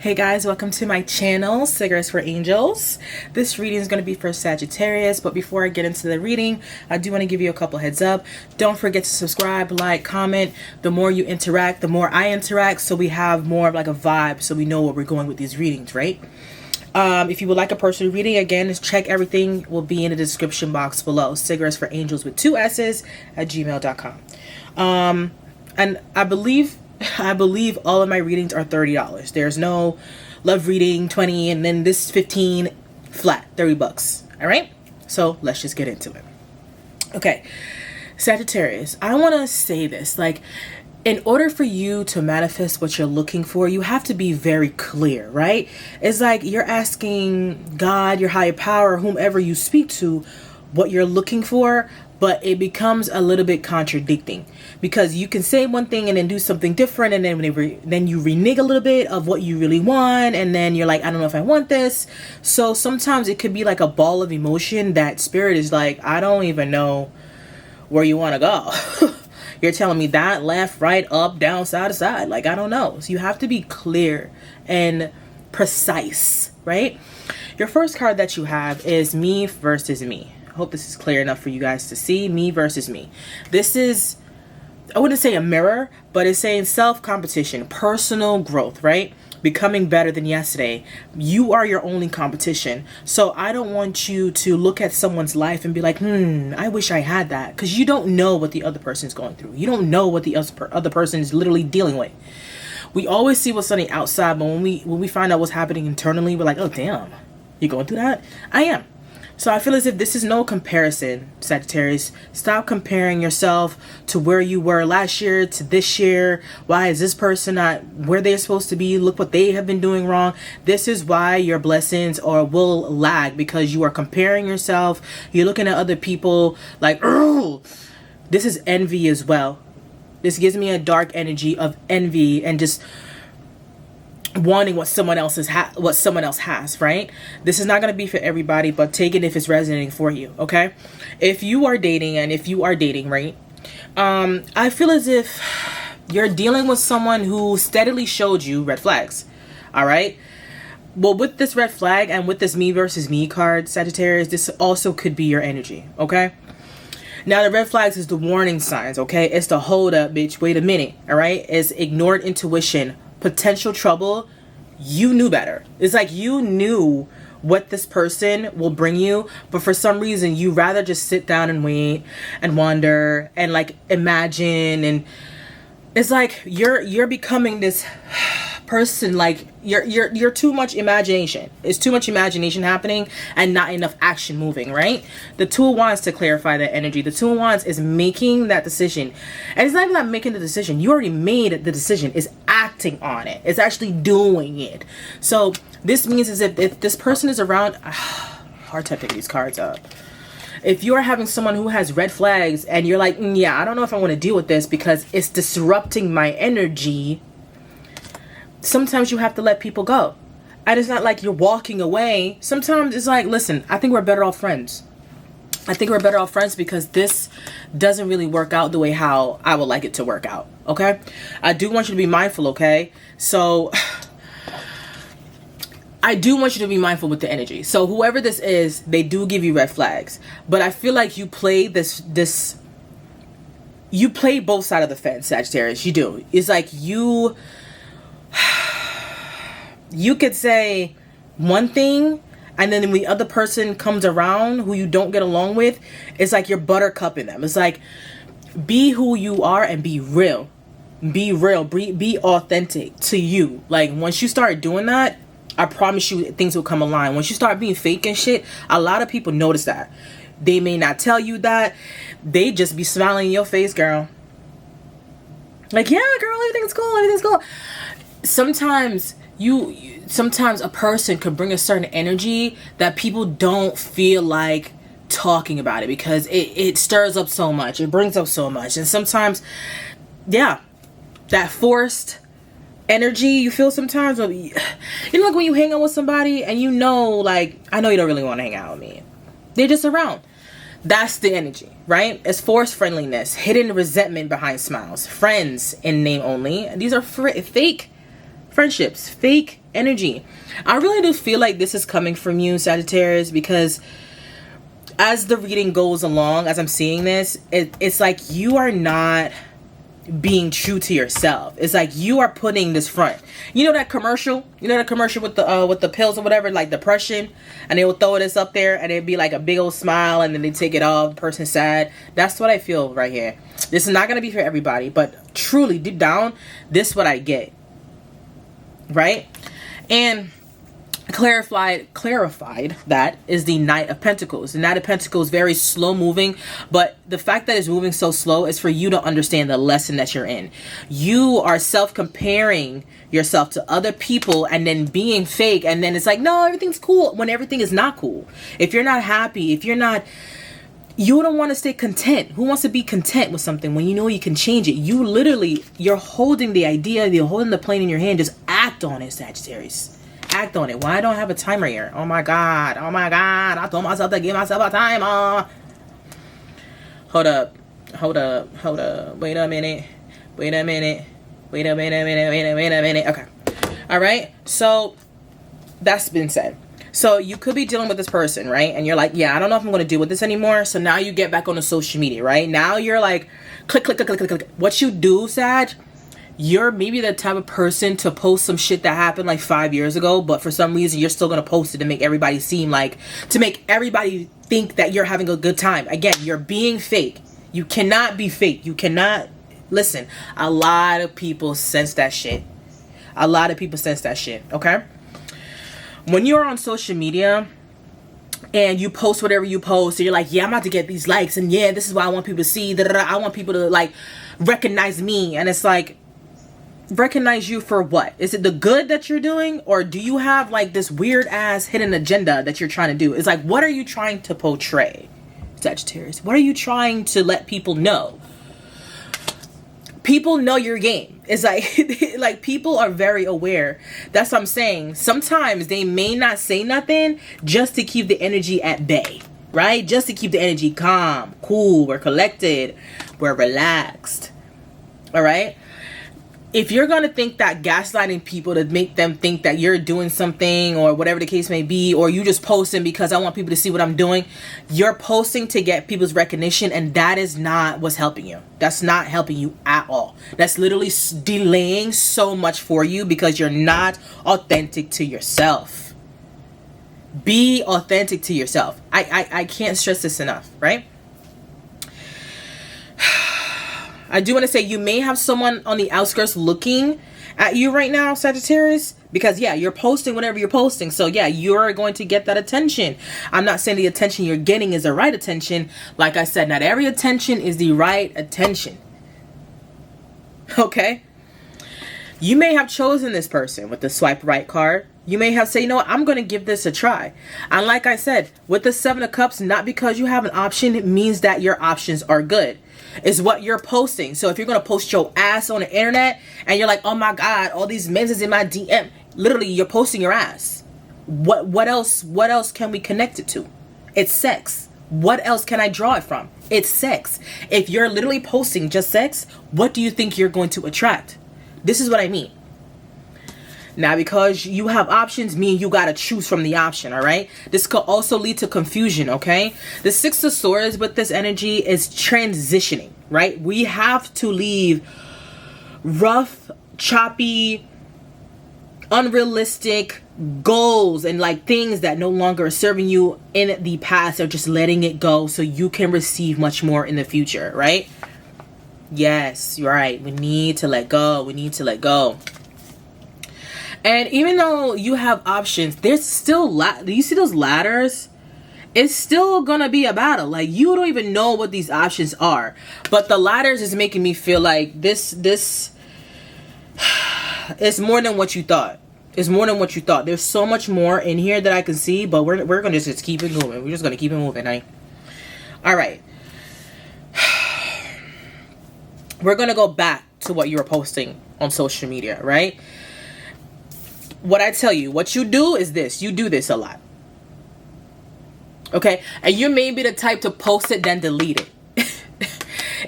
Hey guys, welcome to my channel, Cigarettes for Angels. This reading is going to be for Sagittarius, but before I get into the reading, I do want to give you a couple heads up. Don't forget to subscribe, like, comment. The more you interact, the more I interact, so we have more of like a vibe, so we know where we're going with these readings, right? If you would like a personal reading, again, just check everything will be in the description box below. Cigarettes for Angels with 2 S's at gmail.com. And I believe all of my readings are $30. There's no love reading 20 and then this 15 flat, 30 bucks. All right. So let's just get into it. Okay. Sagittarius, I want to say this, like, in order for you to manifest what you're looking for, you have to be very clear, right? It's like you're asking God, your higher power, whomever you speak to, what you're looking for, but it becomes a little bit contradicting because you can say one thing and then do something different, and then you renege a little bit of what you really want, and then you're like, I don't know if I want this. So sometimes it could be like a ball of emotion that spirit is like, I don't even know where you want to go. You're telling me that, left, right, up, down, side to side. Like, I don't know. So you have to be clear and precise, right? Your first card that you have is me versus me. I hope this is clear enough for you guys to see. Me versus me. This is, I wouldn't say a mirror, but it's saying self-competition, personal growth, right? Becoming better than yesterday. You are your only competition. So I don't want you to look at someone's life and be like, I wish I had that. Because you don't know what the other person's going through. You don't know what the other person is literally dealing with. We always see what's on the outside, but when we find out what's happening internally, we're like, oh damn, you going through that? I am. So I feel as if this is no comparison, Sagittarius. Stop comparing yourself to where you were last year to this year. Why is this person not where they're supposed to be? Look what they have been doing wrong. This is why your blessings will lag, because you are comparing yourself. You're looking at other people like, oh, this is envy as well. This gives me a dark energy of envy and just wanting what someone else has, right? This is not going to be for everybody, but take it if it's resonating for you, okay? If you are dating, right? I feel as if you're dealing with someone who steadily showed you red flags, all right? Well, with this red flag and with this me versus me card, Sagittarius, this also could be your energy, okay? Now, the red flags is the warning signs, okay? It's the hold up, bitch. Wait a minute, all right? It's ignored intuition, potential trouble. You knew better. It's like you knew what this person will bring you, but for some reason you rather just sit down and wait and wonder and like imagine, and it's like you're becoming this person, like you're too much imagination. It's too much imagination happening and not enough action moving, right? The Two of Wands, to clarify that energy, the Two of Wands is making that decision. And it's not even that making the decision. You already made the decision. It's acting on it. It's actually doing it. So this means is if this person is around, hard time picking these cards up. If you're having someone who has red flags and you're like, yeah, I don't know if I want to deal with this because it's disrupting my energy, sometimes you have to let people go. And it's not like you're walking away. Sometimes it's like, listen, I think we're better off friends. I think we're better off friends because this doesn't really work out the way how I would like it to work out, okay? I do want you to be mindful, okay? So I do want you to be mindful with the energy. So whoever this is, they do give you red flags. But I feel like you play you play both sides of the fence, Sagittarius. You do. It's like you could say one thing, and then when the other person comes around who you don't get along with, it's like you're buttercupping them. It's like, be who you are and be real. Be real. Be authentic to you. Like, once you start doing that, I promise you things will come aligned. Once you start being fake and shit, a lot of people notice that. They may not tell you that. They just be smiling in your face, girl. Like, yeah, girl, everything's cool. Sometimes sometimes a person could bring a certain energy that people don't feel like talking about it because it stirs up so much. It brings up so much. And sometimes, yeah, that forced energy you feel sometimes. You know, like when you hang out with somebody and you know, like, I know you don't really want to hang out with me. They're just around. That's the energy, right? It's forced friendliness, hidden resentment behind smiles, friends in name only. These are fake friendships, fake energy. I really do feel like this is coming from you, Sagittarius, because as the reading goes along, as I'm seeing this, it's like you are not being true to yourself. It's like you are putting this front. You know that commercial? You know that commercial with the pills or whatever, like depression, and they will throw this up there and it'd be like a big old smile and then they take it off, the person's sad. That's what I feel right here. This is not going to be for everybody, but truly deep down, this is what I get. Right? And clarified that is the Knight of Pentacles. The Knight of Pentacles is very slow moving, but the fact that it's moving so slow is for you to understand the lesson that you're in. You are self-comparing yourself to other people and then being fake, and then it's like, no, everything's cool, when everything is not cool. If you're not happy, if you're not, you don't want to stay content. Who wants to be content with something when you know you can change it? You literally, you're holding the idea, you're holding the plane in your hand. Just act on it, Sagittarius. Act on it. Why don't I have a timer here? Oh my god. Oh my god. I told myself to give myself a timer. Hold up. Hold up. Hold up. Wait a minute. Wait a minute. Wait a minute. Wait a minute. Okay. Alright. So that's been said. So you could be dealing with this person, right? And you're like, yeah, I don't know if I'm going to deal with this anymore. So now you get back on the social media, right? Now you're like, click, click, click, click, click, click. What you do, Sag, you're maybe the type of person to post some shit that happened like 5 years ago, but for some reason you're still going to post it to make everybody seem like, to make everybody think that you're having a good time. Again, you're being fake. You cannot be fake. You cannot, listen, a lot of people sense that shit. A lot of people sense that shit, okay? When you're on social media and you post whatever you post, and you're like, yeah, I'm about to get these likes, and yeah, this is what I want people to see, I want people to like recognize me. And it's like, recognize you for what? Is it the good that you're doing, or do you have like this weird ass hidden agenda that you're trying to do? It's like, what are you trying to portray, Sagittarius? What are you trying to let people know? People know your game. It's like, like people are very aware. That's what I'm saying. Sometimes they may not say nothing just to keep the energy at bay, right? Just to keep the energy calm, cool, we're collected, we're relaxed. All right? If you're going to think that gaslighting people to make them think that you're doing something or whatever the case may be, or you just posting because I want people to see what I'm doing, you're posting to get people's recognition, and that is not what's helping you. That's not helping you at all. That's literally delaying so much for you because you're not authentic to yourself. Be authentic to yourself. I can't stress this enough, right? I do want to say you may have someone on the outskirts looking at you right now, Sagittarius, because yeah, you're posting whatever you're posting. So yeah, you're going to get that attention. I'm not saying the attention you're getting is the right attention. Like I said, not every attention is the right attention. Okay? You may have chosen this person with the swipe right card. You may have said, you know what, I'm going to give this a try. And like I said, with the 7 of Cups, not because you have an option, it means that your options are good. Is what you're posting. So if you're going to post your ass on the internet and you're like, oh my God, all these men is in my DM. Literally, you're posting your ass. What else can we connect it to? It's sex. What else can I draw it from? It's sex. If you're literally posting just sex, what do you think you're going to attract? This is what I mean. Now, because you have options, mean you got to choose from the option, all right? This could also lead to confusion, okay? The 6 of Swords with this energy is transitioning, right? We have to leave rough, choppy, unrealistic goals and like things that no longer are serving you in the past, or just letting it go so you can receive much more in the future, right? Yes, you're right. We need to let go. We need to let go. And even though you have options, there's still do you see those ladders? It's still gonna be a battle. Like, you don't even know what these options are. But the ladders is making me feel like this it's more than what you thought. It's more than what you thought. There's so much more in here that I can see, but we're gonna just keep it moving. We're just gonna keep it moving, right? All right. We're gonna go back to what you were posting on social media, right? What I tell you, what you do is this. You do this a lot. Okay? And you may be the type to post it, then delete it.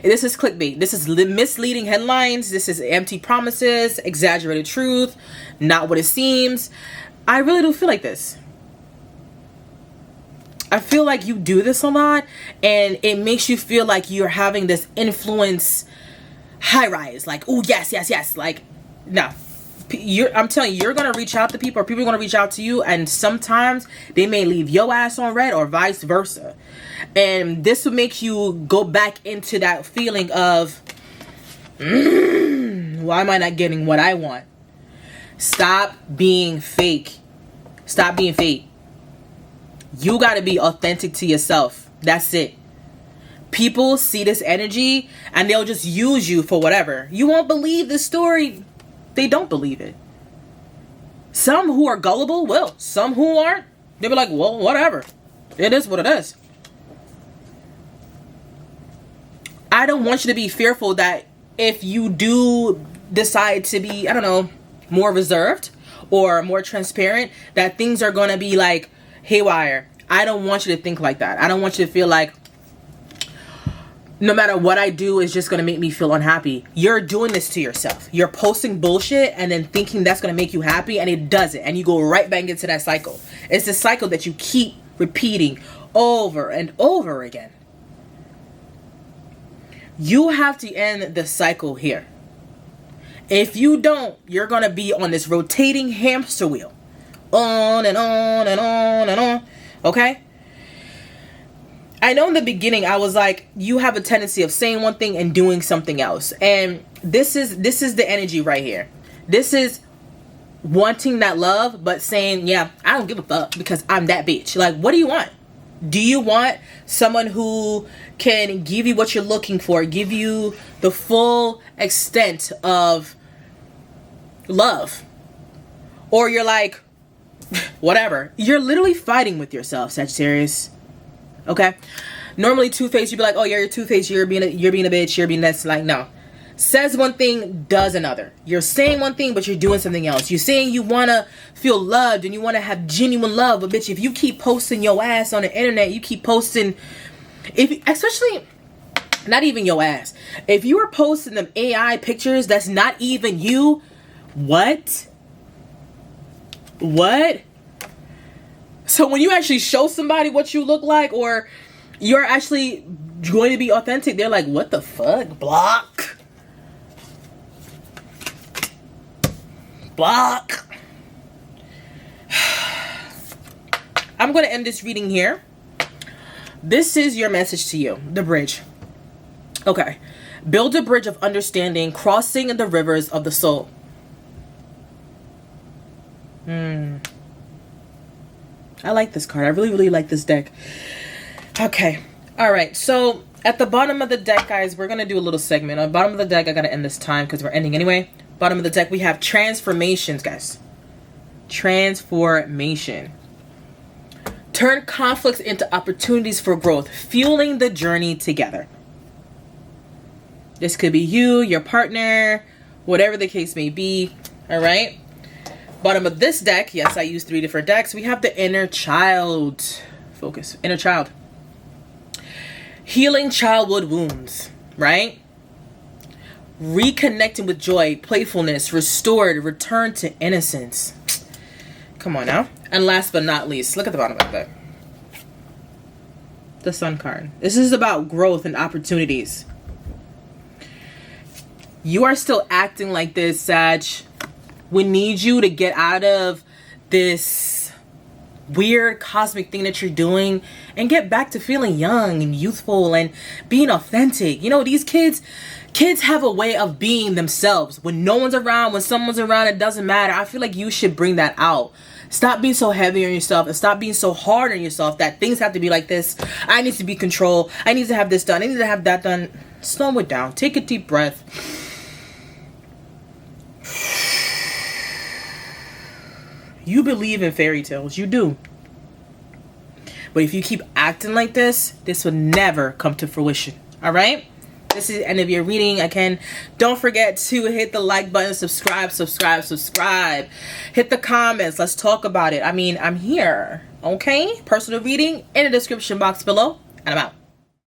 This is clickbait. This is misleading headlines. This is empty promises, exaggerated truth, not what it seems. I really do feel like this. I feel like you do this a lot, and it makes you feel like you're having this influence high rise. Like, oh, yes, yes, yes. Like, no. I'm telling you, you're going to reach out to people, or people are going to reach out to you, and sometimes they may leave your ass on red or vice versa. And this will make you go back into that feeling of, why am I not getting what I want? Stop being fake. Stop being fake. You got to be authentic to yourself. That's it. People see this energy and they'll just use you for whatever. You won't believe the story. They don't believe it. Some who are gullible will. Some who aren't, they'll be like, well, whatever. It is what it is. I don't want you to be fearful that if you do decide to be, I don't know, more reserved or more transparent, that things are going to be like haywire. I don't want you to think like that. I don't want you to feel like no matter what I do is just going to make me feel unhappy. You're doing this to yourself. You're posting bullshit and then thinking that's going to make you happy, and it doesn't. And you go right back into that cycle. It's the cycle that you keep repeating over and over again. You have to end the cycle here. If you don't, you're going to be on this rotating hamster wheel. On and on and on and on. Okay? I know in the beginning I was like, you have a tendency of saying one thing and doing something else. And this is the energy right here. This is wanting that love, but saying, yeah, I don't give a fuck because I'm that bitch. Like, what do you want? Do you want someone who can give you what you're looking for, give you the full extent of love? Or you're like, whatever. You're literally fighting with yourself, Sagittarius. Okay? Normally two-faced, you'd be like, oh, yeah, you're two-faced, you're being a bitch, you're being this. Like, no. Says one thing, does another. You're saying one thing, but you're doing something else. You're saying you want to feel loved and you want to have genuine love. But, bitch, if you keep posting your ass on the internet, you keep posting, especially, not even your ass. If you are posting them AI pictures that's not even you, what? What? So when you actually show somebody what you look like, or you're actually going to be authentic, they're like, what the fuck? Block. Block. I'm going to end this reading here. This is your message to you. The bridge. Okay. Build a bridge of understanding, crossing the rivers of the soul. I like this card. I really, really like this deck. Okay. All right. So at the bottom of the deck, guys, we're going to do a little segment. On the bottom of the deck, I got to end this time because we're ending anyway. Bottom of the deck, we have transformations, guys. Transformation. Turn conflicts into opportunities for growth, fueling the journey together. This could be you, your partner, whatever the case may be. All right. Bottom of this deck, yes, I use 3 different decks. We have the inner child. Focus. Inner child. Healing childhood wounds, right? Reconnecting with joy, playfulness, restored, return to innocence. Come on now. And last but not least, look at the bottom of that. The Sun card. This is about growth and opportunities. You are still acting like this, Sag. We need you to get out of this weird cosmic thing that you're doing and get back to feeling young and youthful and being authentic. You know, these kids have a way of being themselves. When no one's around, when someone's around, it doesn't matter. I feel like you should bring that out. Stop being so heavy on yourself and stop being so hard on yourself that things have to be like this. I need to be controlled. I need to have this done. I need to have that done. Slow it down. Take a deep breath. You believe in fairy tales. You do. But if you keep acting like this will never come to fruition. All right? This is the end of your reading. Again, don't forget to hit the like button, subscribe. Hit the comments. Let's talk about it. I mean, I'm here. Okay? Personal reading in the description box below. And I'm out.